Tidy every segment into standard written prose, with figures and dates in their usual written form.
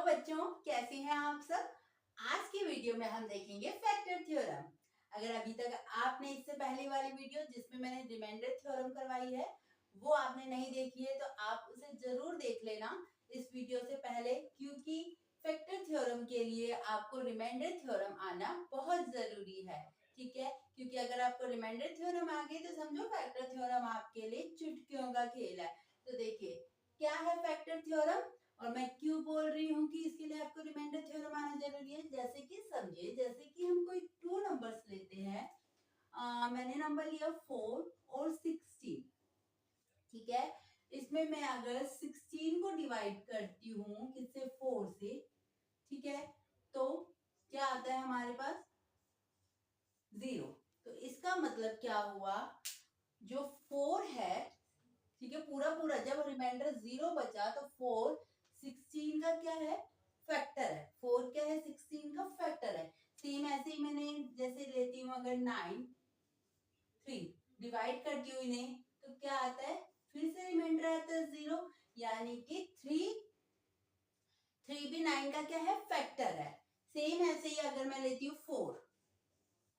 बच्चों, कैसे हैं आप सब। आज की वीडियो में हम देखेंगे फैक्टर थ्योरम। अगर अभी तक आपने इससे पहले वाली वीडियो जिसमें मैंने रिमाइंडर थ्योरम करवाई है वो आपने नहीं देखी है तो आप उसे जरूर देख लेना इस वीडियो से पहले, क्योंकि फैक्टर थ्योरम के लिए आपको रिमाइंडर थ्योरम आना बहुत जरूरी है। ठीक है, क्योंकि अगर आपको रिमाइंडर थ्योरम आ गई तो समझो फैक्टर थ्योरम आपके लिए चुटकियों का खेल है। तो देखिए क्या है फैक्टर थ्योरम और मैं क्यों बोल रही हूँ कि इसके लिए आपको रिमाइंडर थ्योरम आना जरूरी है। जैसे कि समझिए, जैसे कि हम कोई टू नंबर्स लेते हैं, मैंने नंबर लिया 4 और 16। ठीक है, इसमें मैं अगर 16 को डिवाइड करती हूँ किससे, 4 से, ठीक है, तो क्या आता है हमारे पास, 0। तो इसका मतलब क्या हुआ, जो 4 है, ठीक है, पूरा पूरा जब रिमाइंडर 0 बचा तो 4 16 का क्या है, फैक्टर है। 4 क्या है, 16 का फैक्टर है। सेम ऐसे ही मैंने जैसे लेती हूँ अगर 9 3 डिवाइड करती हूँ इन्हें तो क्या आता है, फिर से रिमाइंडर आता है 0, यानी कि 3 भी 9 का क्या है, फैक्टर है। सेम ऐसे ही अगर मैं लेती हूँ 4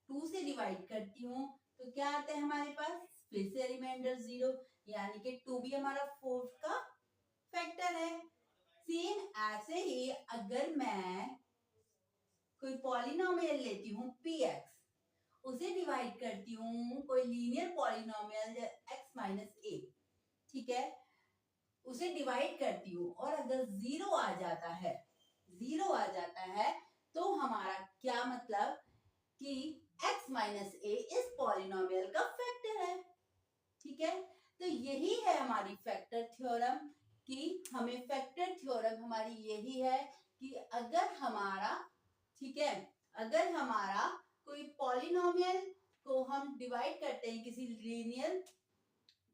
2 से डिवाइड करती हूँ तो क्या आता है हमारे पास, फिर से रिमाइंडर 0, यानी कि 2 भी हमारा 4 का फैक्टर है। सेम ऐसे ही अगर मैं कोई पॉलिनोमियल लेती हूँ px, उसे डिवाइड करती हूँ कोई लीनियर पॉलिनोमियल x माइनस ए, ठीक है, उसे डिवाइड करती हूँ और अगर 0 आ जाता है, 0 आ जाता है तो हमारा क्या मतलब कि x माइनस ए इस पॉलिनोमियल का फैक्टर है। ठीक है, तो यही है हमारी फैक्टर थ्योरम कि हमें फैक्टर थ्योरम हमारी यही है कि अगर हमारा, ठीक है, अगर हमारा कोई पॉलिनोमियल को हम डिवाइड करते हैं किसी लीनियर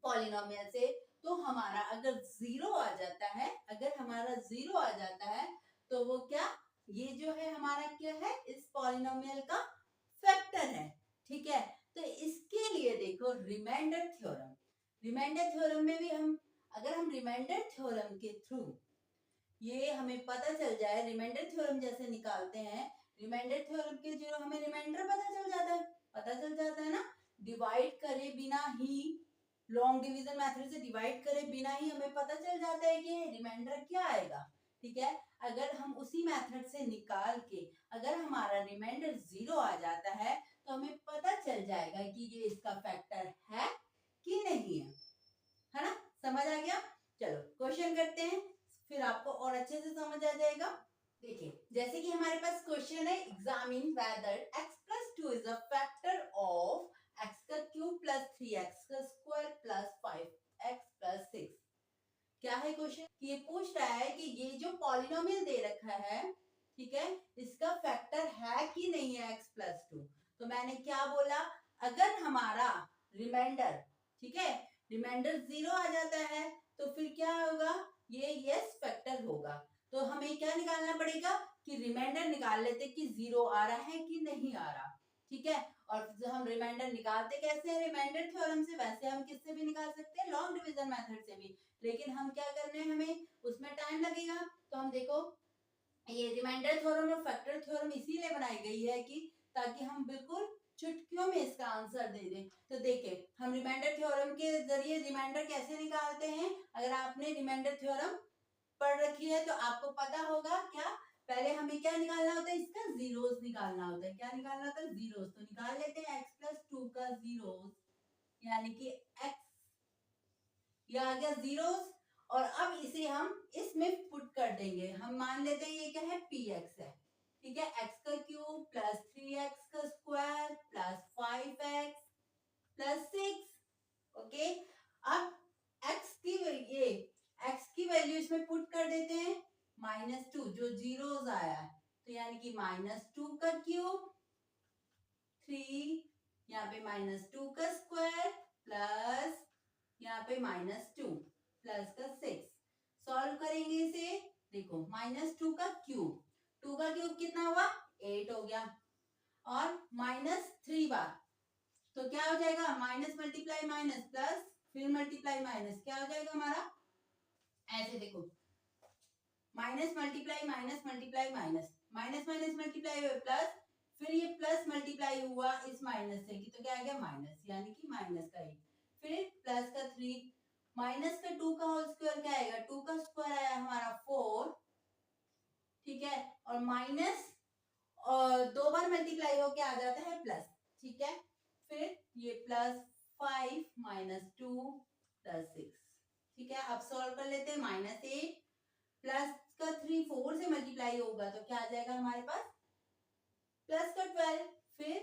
पॉलिनोमियल से तो हमारा अगर 0 आ जाता है, अगर हमारा 0 आ जाता है तो वो क्या, ये जो है हमारा क्या है, इस पॉलिनोमियल का फैक्टर है। ठीक है, तो इसके लिए देखो रिमाइंडर थ्योरम, रिमाइंडर थ्योरम में भी हम, अगर हम रिमाइंडर थ्योरम के थ्रू ये हमें पता चल जाए, रिमाइंडर थ्योरम जैसे निकालते हैं, रिमाइंडर थ्योरम के जो हमें रिमाइंडर पता चल जाता है, पता चल जाता है ना, डिवाइड करे बिना ही, लॉन्ग डिवीजन मेथड से डिवाइड करे बिना ही हमें पता चल जाता है कि रिमाइंडर क्या आएगा। ठीक है, अगर हम उसी मेथड से निकाल के अगर हमारा रिमाइंडर 0 आ जाता है तो हमें पता चल जाएगा कि ये इसका फैक्टर है कि नहीं है ना। समझ आ गया, चलो क्वेश्चन करते हैं, फिर आपको और अच्छे से समझ आ जाएगा। देखिए जैसे कि हमारे पास क्वेश्चन है, examine whether x plus 2 is a factor of x का क्यूब प्लस 3x का स्क्वायर प्लस 5x प्लस 6। क्या है क्वेश्चन, ये पूछ रहा है कि ये जो पॉलिनोमियल दे रखा है, ठीक है, इसका फैक्टर है कि नहीं है x प्लस 2। तो मैंने क्या बोला, अगर हमारा रिमाइंडर, ठीक है, रिमाइंडर 0 आ जाता है तो फिर क्या होगा, ये यस फैक्टर होगा। तो हमें क्या निकालना पड़ेगा कि रिमाइंडर निकाल लेते कि 0 आ रहा है कि नहीं आ रहा। ठीक है, और जो हम रिमाइंडर निकालते कैसे हैं, रिमाइंडर थ्योरम से, वैसे हम किससे भी निकाल सकते हैं, लॉन्ग डिवीजन मेथड से भी, लेकिन हम क्या करने हैं, हमें उसमें टाइम लगेगा। तो हम देखो ये रिमाइंडर थ्योरम और फैक्टर थ्योरम इसीलिए बनाई गई है कि ताकि हम बिल्कुल चुटकियों में इसका आंसर दे दें। तो देखिए हम रिमाइंडर थ्योरम के जरिए रिमाइंडर कैसे निकालते हैं, अगर आपने रिमाइंडर थ्योरम पढ़ रखी है तो आपको पता होगा क्या, पहले हमें क्या निकालना होता है, इसका जीरोस निकालना होता है। क्या निकालना होता है, जीरोस। तो निकाल लेते हैं x प्लस 2 का जीरोस, यानी कि x, ये आ गया जीरोस, और अब इसे हम इसमें पुट कर देंगे। हम मान लेते हैं ये क्या है, px है, ठीक है, x का क्यूब प्लस 3x का square plus 5x plus 6। Okay, अब x की ये x की वैल्यू इसमें पुट कर देते हैं, -2 जो जीरोस आया है, तो यानी कि -2 का क्यूब 3, यहाँ पे -2 का स्क्वायर प्लस यहाँ पे -2 प्लस का 6। सॉल्व करेंगे इसे, देखो -2 का क्यूब, 2 का क्यूब कितना हुआ, 8 हो गया, और -3 बार, तो क्या हो जाएगा, माइनस मल्टीप्लाई माइनस प्लस फिर मल्टीप्लाई माइनस, क्या हो जाएगा हमारा, ऐसे देखो minus multiply minus multiply minus, minus minus multiply हुआ प्लस, फिर ये प्लस मल्टीप्लाई हुआ इस माइनस से, तो क्या आ गया माइनस, यानी कि माइनस का 8, फिर प्लस का 3, माइनस का 2 का होल स्क्वायर क्या आएगा, 2 का स्क्वायर आया हमारा 4, ठीक है, और माइनस और 2 बार मल्टीप्लाई होके आ जाता है प्लस, ठीक है, फिर ये प्लस 5 माइनस 2 प्लस 6, ठीक है। अब सॉल्व कर लेते हैं, माइनस 8 प्लस का 3 4 से मल्टीप्लाई होगा तो क्या आ जाएगा हमारे पास प्लस का 12, फिर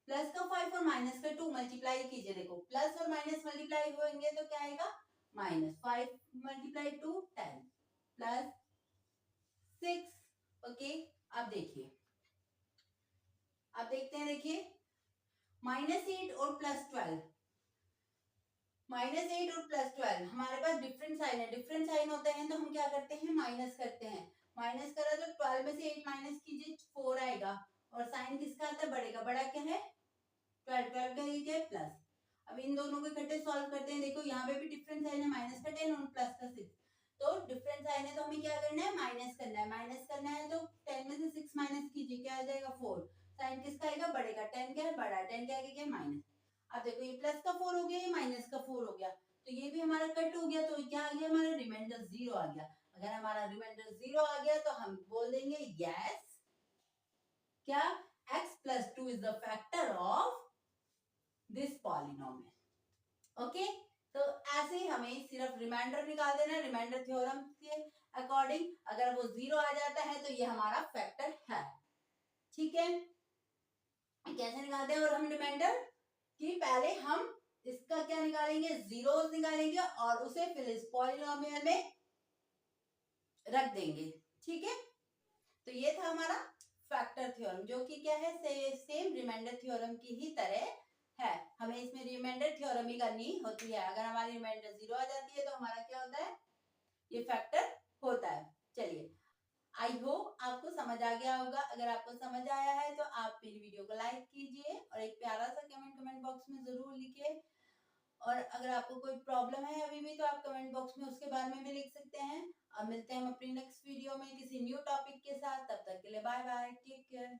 प्लस का 5 और माइनस का 2 मल्टीप्लाई कीजिए, देखो प्लस और माइनस मल्टीप्लाई होंगे तो क्या आएगा माइनस 5 मल्टीप्लाई 2 10 प्लस 6, ओके। अब देखिए, अब देखते हैं, देखिए -8 और +12, -8 और +12 हमारे पास डिफरेंट साइन है, डिफरेंट साइन होते हैं तो हम क्या करते हैं माइनस करते हैं, माइनस करा तो 12 में से 8 माइनस कीजिए 4 आएगा, और साइन किसका आता है बड़े का, बड़ा क्या है 12, 12 का क्या है प्लस। अब इन दोनों को इकट्ठे सॉल्व करते हैं, देखो यहाँ पे भी डिफरेंट साइन है, माइनस का 10 और प्लस का 6, तो डिफरेंट साइन है तो हमें क्या करना है माइनस करना है, माइनस करना है तो 10 में से 6 माइनस कीजिए, क्या आ जाएगा 4, साइन किसका आएगा बड़े का, 10 क्या है बड़ा, 10 क्या आगे क्या माइनस। अब देखो ये प्लस का 4 हो गया, ये माइनस का 4 हो गया, तो ये भी हमारा कट हो गया, तो क्या आ गया हमारा रिमाइंडर 0 आ गया। अगर हमारा रिमाइंडर 0 आ गया तो हम बोल देंगे यस, क्या x plus 2 is the factor of this polynomial, okay. तो ऐसे ही हमें सिर्फ रिमाइंडर निकाल देना है, रिमाइंडर थ्योरम के अकॉर्डिंग अगर वो 0 आ जाता है तो ये हमारा फैक्टर है, ठीक है। कैसे निकालते हैं, और हम रिमाइंडर कि पहले हम इसका क्या निकालेंगे जीरोस निकालेंगे और उसे फिर इस पॉलिनोमियल में रख देंगे, ठीक है। तो ये था हमारा फैक्टर थ्योरम, जो कि क्या है सेम रिमाइंडर थ्योरम की ही तरह है, हमें इसमें रिमाइंडर थ्योरम ही करनी होती है। अगर हमारी रिमाइंडर 0 आ जाती है तो हमारा क्या होता है ये फैक्टर होता है। चलिए, आई होप आपको समझ आ गया होगा, अगर आपको समझ आया है तो आप मेरी वीडियो को लाइक कीजिए और एक प्यारा सा कमेंट बॉक्स में जरूर लिखिए, और अगर आपको कोई प्रॉब्लम है अभी भी तो आप कमेंट बॉक्स में उसके बारे में भी लिख सकते हैं। अब मिलते हैं हम अपनी नेक्स्ट वीडियो में किसी न्यू टॉपिक के साथ, तब तक के लिए बाय बाय, टेक केयर।